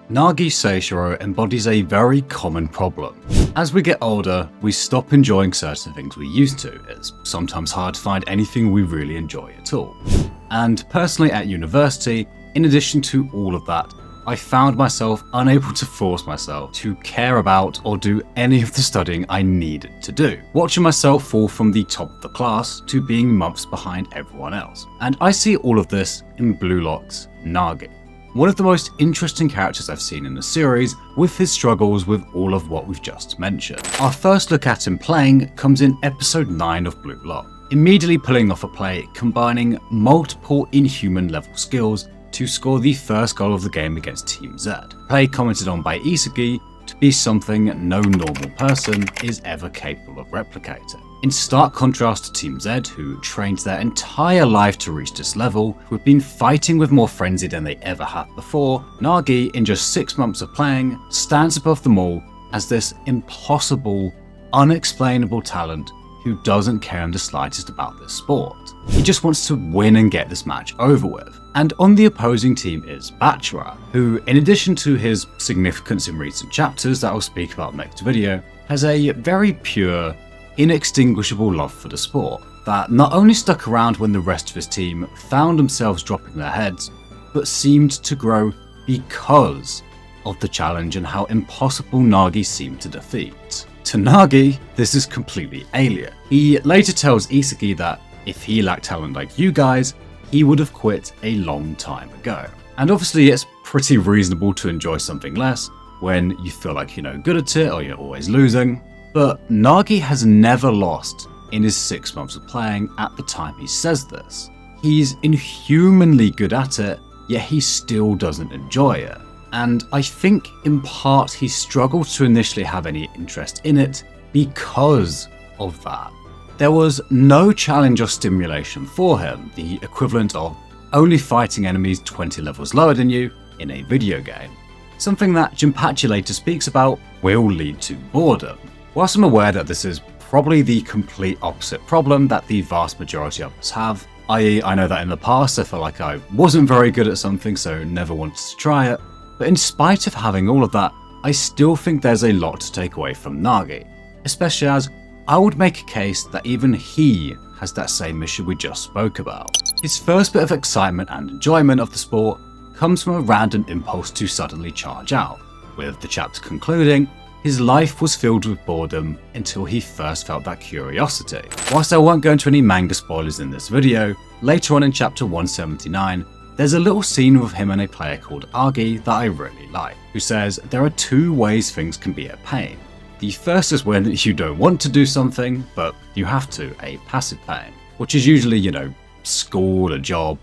Nagi Seishiro embodies a very common problem. As we get older, we stop enjoying certain things we used to. It's sometimes hard to find anything we really enjoy at all. And personally at university, in addition to all of that, I found myself unable to force myself to care about or do any of the studying I needed to do, watching myself fall from the top of the class to being months behind everyone else. And I see all of this in Blue Lock's Nagi, one of the most interesting characters I've seen in the series, with his struggles with all of what we've just mentioned. Our first look at him playing comes in episode 9 of Blue Lock, immediately pulling off a play combining multiple inhuman level skills to score the first goal of the game against Team Z. Play commented on by Isagi to be something no normal person is ever capable of replicating. In stark contrast to Team Z, who trained their entire life to reach this level, who have been fighting with more frenzy than they ever have before, Nagi, in just 6 months of playing, stands above them all as this impossible, unexplainable talent who doesn't care in the slightest about this sport. He just wants to win and get this match over with. And on the opposing team is Bachara, who, in addition to his significance in recent chapters that I'll speak about next video, has a very pure, inextinguishable love for the sport that not only stuck around when the rest of his team found themselves dropping their heads, but seemed to grow because of the challenge and how impossible Nagi seemed to defeat. To Nagi, this is completely alien. He later tells Isagi that if he lacked talent like you guys, he would have quit a long time ago. And obviously it's pretty reasonable to enjoy something less when you feel like you're no good at it or you're always losing. But Nagi has never lost in his 6 months of playing at the time he says this. He's inhumanly good at it, yet he still doesn't enjoy it. And I think in part he struggled to initially have any interest in it because of that. There was no challenge or stimulation for him, the equivalent of only fighting enemies 20 levels lower than you in a video game. Something that Jinpachi later speaks about will lead to boredom. Whilst I'm aware that this is probably the complete opposite problem that the vast majority of us have, i.e. I know that in the past I felt like I wasn't very good at something so never wanted to try it, but in spite of having all of that, I still think there's a lot to take away from Nagi, especially as I would make a case that even he has that same issue we just spoke about. His first bit of excitement and enjoyment of the sport comes from a random impulse to suddenly charge out, with the chapter concluding, his life was filled with boredom until he first felt that curiosity. Whilst I won't go into any manga spoilers in this video, later on in chapter 179, there's a little scene with him and a player called Agi that I really like, who says there are 2 ways things can be a pain. The first is when you don't want to do something, but you have to, a passive pain, which is usually, school, a job.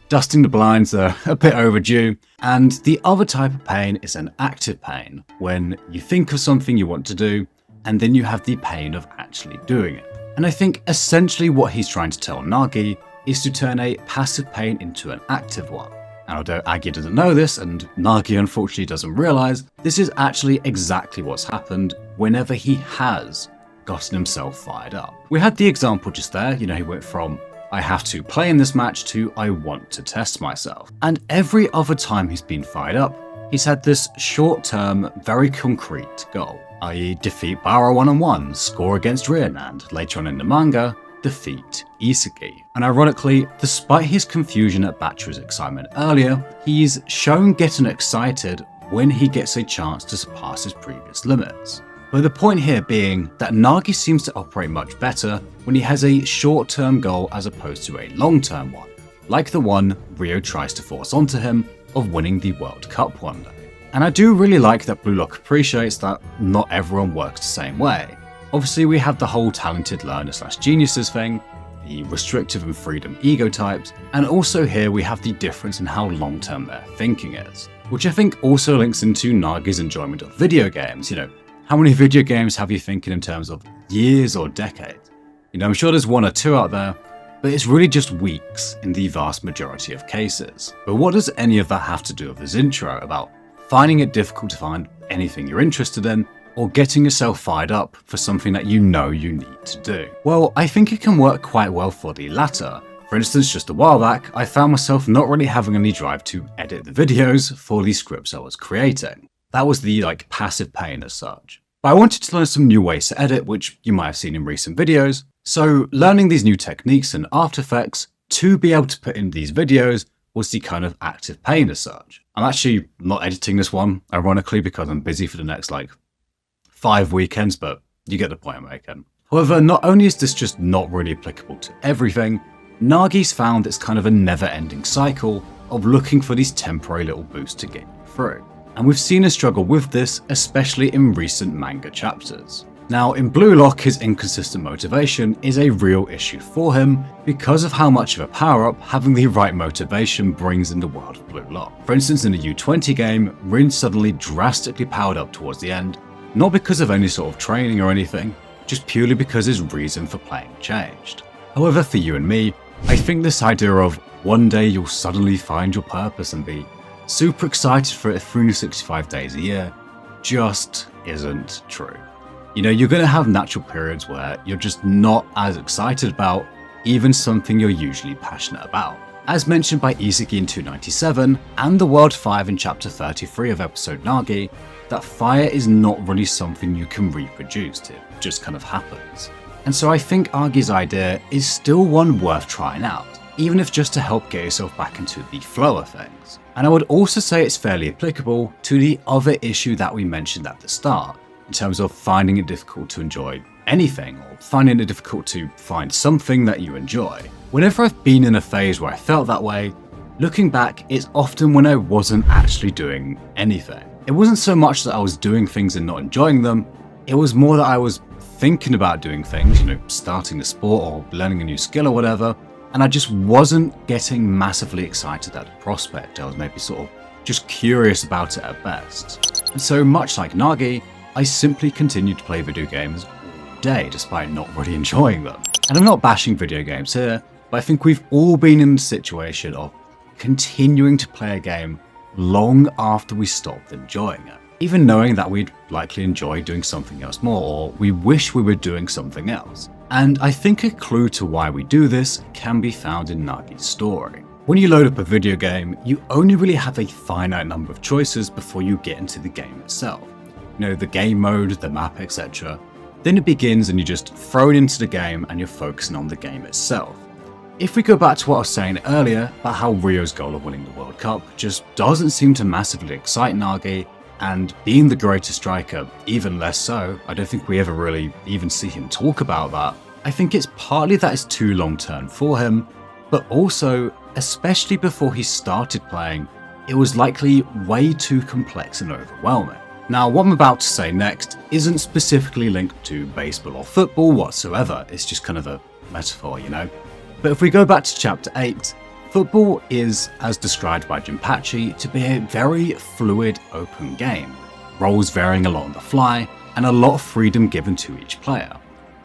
Dusting the blinds are a bit overdue. And the other type of pain is an active pain, when you think of something you want to do, and then you have the pain of actually doing it. And I think essentially what he's trying to tell Nagi is to turn a passive pain into an active one. And although Agi doesn't know this, and Nagi unfortunately doesn't realize, this is actually exactly what's happened whenever he has gotten himself fired up. We had the example just there, he went from I have to play in this match to I want to test myself. And every other time he's been fired up, he's had this short-term, very concrete goal, i.e. defeat Bara one-on-one, score against Rin, and later on in the manga, defeat Isagi. And ironically, despite his confusion at Bachara's excitement earlier, he's shown getting excited when he gets a chance to surpass his previous limits. But the point here being that Nagi seems to operate much better when he has a short-term goal as opposed to a long-term one, like the one Rio tries to force onto him of winning the World Cup one day. And I do really like that Blue Lock appreciates that not everyone works the same way. Obviously we have the whole talented learner/geniuses thing, the restrictive and freedom ego types, and also here we have the difference in how long-term their thinking is, which I think also links into Nagi's enjoyment of video games. How many video games have you thinking in terms of years or decades? I'm sure there's 1 or 2 out there, but it's really just weeks in the vast majority of cases. But what does any of that have to do with his intro about finding it difficult to find anything you're interested in, or getting yourself fired up for something that you know you need to do? Well, I think it can work quite well for the latter, For instance, just a while back, I found myself not really having any drive to edit the videos for these scripts I was creating. That was the passive pain as such. But I wanted to learn some new ways to edit, which you might have seen in recent videos. So learning these new techniques in After Effects to be able to put in these videos was the kind of active pain as such. I'm actually not editing this one, ironically, because I'm busy for the next 5 weekends, but you get the point I'm making. However, not only is this just not really applicable to everything, Nagi's found it's kind of a never-ending cycle of looking for these temporary little boosts to get you through. And we've seen a struggle with this, especially in recent manga chapters. Now, in Blue Lock, his inconsistent motivation is a real issue for him because of how much of a power-up having the right motivation brings in the world of Blue Lock. For instance, in the U20 game, Rin suddenly drastically powered up towards the end, not because of any sort of training or anything, just purely because his reason for playing changed. However, for you and me, I think this idea of one day you'll suddenly find your purpose and be super excited for it 365 days a year just isn't true. You're going to have natural periods where you're just not as excited about even something you're usually passionate about. As mentioned by Isagi in 297 and the World 5 in chapter 33 of episode Nagi, that fire is not really something you can reproduce, it just kind of happens. And so I think Agi's idea is still one worth trying out, even if just to help get yourself back into the flow of things. And I would also say it's fairly applicable to the other issue that we mentioned at the start, in terms of finding it difficult to enjoy anything, or finding it difficult to find something that you enjoy. Whenever I've been in a phase where I felt that way, looking back, it's often when I wasn't actually doing anything. It wasn't so much that I was doing things and not enjoying them, it was more that I was thinking about doing things, starting a sport or learning a new skill or whatever, and I just wasn't getting massively excited at the prospect. I was maybe sort of just curious about it at best. And so much like Nagi, I simply continued to play video games all day despite not really enjoying them. And I'm not bashing video games here, but I think we've all been in the situation of continuing to play a game long after we stopped enjoying it, even knowing that we'd likely enjoy doing something else more, or we wish we were doing something else. And I think a clue to why we do this can be found in Nagi's story. When you load up a video game, you only really have a finite number of choices before you get into the game itself. The game mode, the map, etc. Then it begins and you're just thrown into the game and you're focusing on the game itself. If we go back to what I was saying earlier about how Rio's goal of winning the World Cup just doesn't seem to massively excite Nagi, and being the greatest striker even less so, I don't think we ever really even see him talk about that. I think it's partly that it's too long term for him, but also, especially before he started playing, it was likely way too complex and overwhelming. Now, what I'm about to say next isn't specifically linked to baseball or football whatsoever, it's just kind of a metaphor, But if we go back to chapter 8, football is, as described by Jinpachi, to be a very fluid, open game, roles varying along the fly, and a lot of freedom given to each player.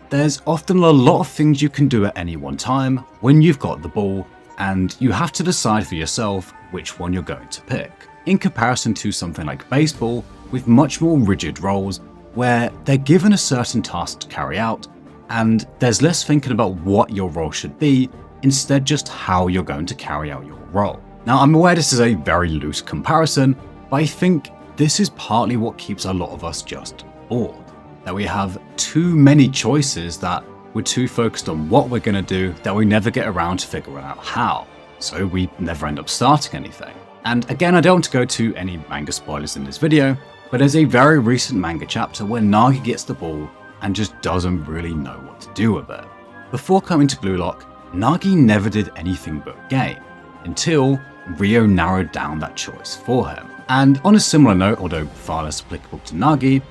There's often a lot of things you can do at any one time when you've got the ball, and you have to decide for yourself which one you're going to pick. In comparison to something like baseball, with much more rigid roles, where they're given a certain task to carry out, and there's less thinking about what your role should be, instead just how you're going to carry out your role. Now, I'm aware this is a very loose comparison, but I think this is partly what keeps a lot of us just bored. That we have too many choices, that we're too focused on what we're going to do that we never get around to figuring out how. So we never end up starting anything. And again, I don't want to go to any manga spoilers in this video, but there's a very recent manga chapter where Nagi gets the ball and just doesn't really know what to do with it. Before coming to Blue Lock, Nagi never did anything but game, until Rio narrowed down that choice for him. And on a similar note, although far less applicable to Nagi,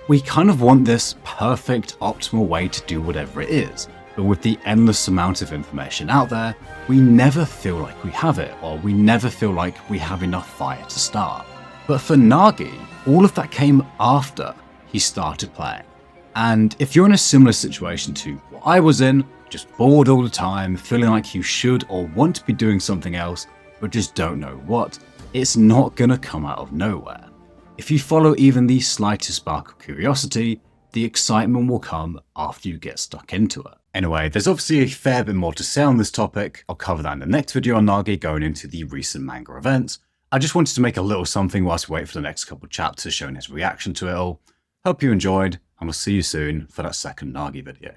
we kind of want this perfect, optimal way to do whatever it is, but with the endless amount of information out there, we never feel like we have it, or we never feel like we have enough fire to start. But for Nagi, all of that came after he started playing. And if you're in a similar situation to what I was in, just bored all the time, feeling like you should or want to be doing something else, but just don't know what, it's not gonna come out of nowhere. If you follow even the slightest spark of curiosity, The excitement will come after you get stuck into it. Anyway, there's obviously a fair bit more to say on this topic. I'll cover that in the next video on Nagi, going into the recent manga events. I just wanted to make a little something whilst we wait for the next couple chapters showing his reaction to it all. Hope you enjoyed, and we'll see you soon for that second Nagi video.